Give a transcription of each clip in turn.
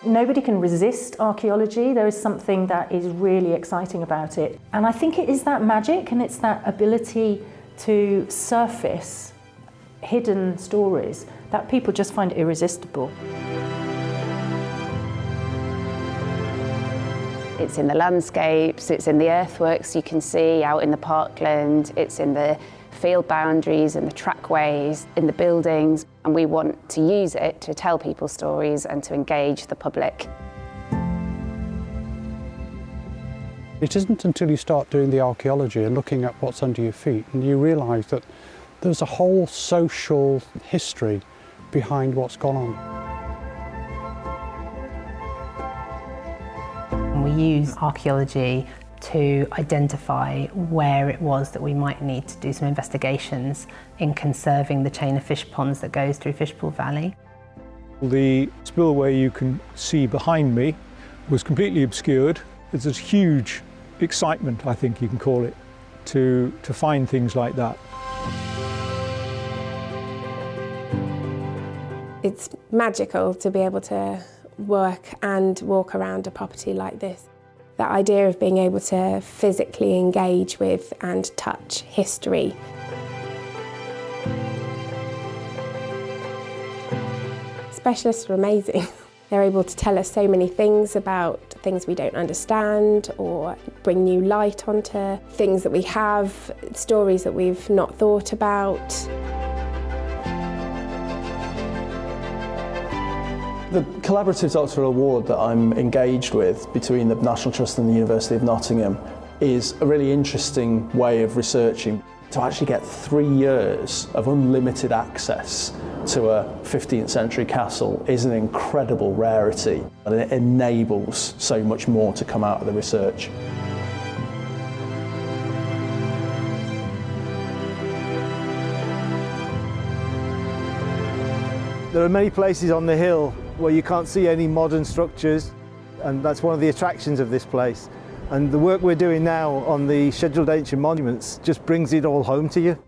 Nobody can resist archaeology. There is something that is really exciting about it. And I think it is that magic and it's that ability to surface hidden stories that people just find irresistible. It's in the landscapes, it's in the earthworks you can see out in the parkland, it's in the field boundaries and the trackways, in the buildings, and we want to use it to tell people stories and to engage the public. It isn't until you start doing the archaeology and looking at what's under your feet and you realise that there's a whole social history behind what's gone on. We use archaeology to identify where it was that we might need to do some investigations in conserving the chain of fish ponds that goes through Fishpool Valley. The spillway you can see behind me was completely obscured. There's this huge excitement, I think you can call it, to find things like that. It's magical to be able to work and walk around a property like this. The idea of being able to physically engage with and touch history. Specialists are amazing. They're able to tell us so many things about things we don't understand or bring new light onto things that we have, stories that we've not thought about. The collaborative doctoral award that I'm engaged with between the National Trust and the University of Nottingham is a really interesting way of researching. To actually get 3 years of unlimited access to a 15th century castle is an incredible rarity, and it enables so much more to come out of the research. There are many places on the hill where you can't see any modern structures, and that's one of the attractions of this place. And the work we're doing now on the scheduled ancient monuments just brings it all home to you.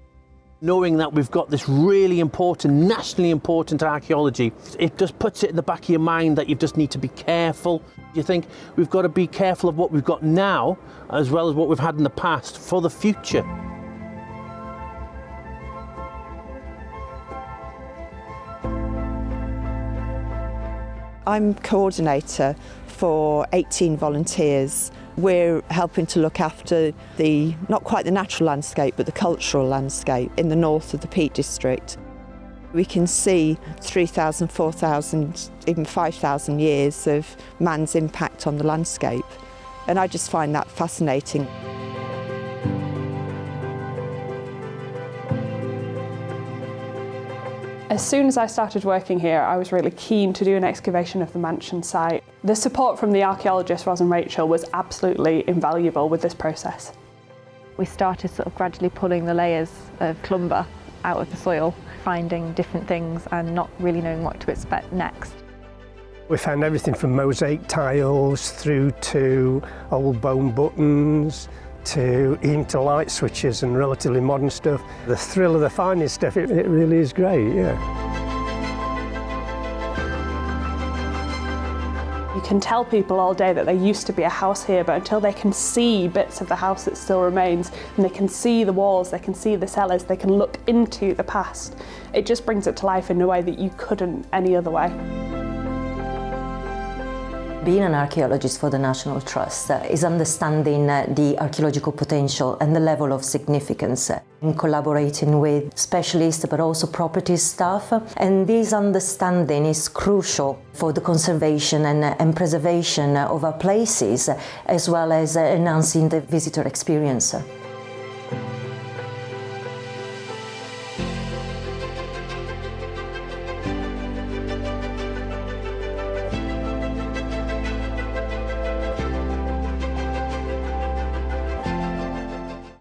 Knowing that we've got this really important, nationally important archaeology, it just puts it in the back of your mind that you just need to be careful. You think we've got to be careful of what we've got now, as well as what we've had in the past for the future. I'm coordinator for 18 volunteers. We're helping to look after the, not quite the natural landscape, but the cultural landscape in the north of the Peak District. We can see 3,000, 4,000, even 5,000 years of man's impact on the landscape. And I just find that fascinating. As soon as I started working here, I was really keen to do an excavation of the mansion site. The support from the archaeologists Ros and Rachel was absolutely invaluable with this process. We started sort of gradually pulling the layers of Clumber out of the soil, finding different things and not really knowing what to expect next. We found everything from mosaic tiles through to old bone buttons, even to light switches and relatively modern stuff. The thrill of the finding stuff, it really is great, yeah. You can tell people all day that there used to be a house here, but until they can see bits of the house that still remains, and they can see the walls, they can see the cellars, they can look into the past, it just brings it to life in a way that you couldn't any other way. Being an archaeologist for the National Trust is understanding the archaeological potential and the level of significance, and collaborating with specialists but also property staff. And this understanding is crucial for the conservation and preservation of our places, as well as enhancing the visitor experience.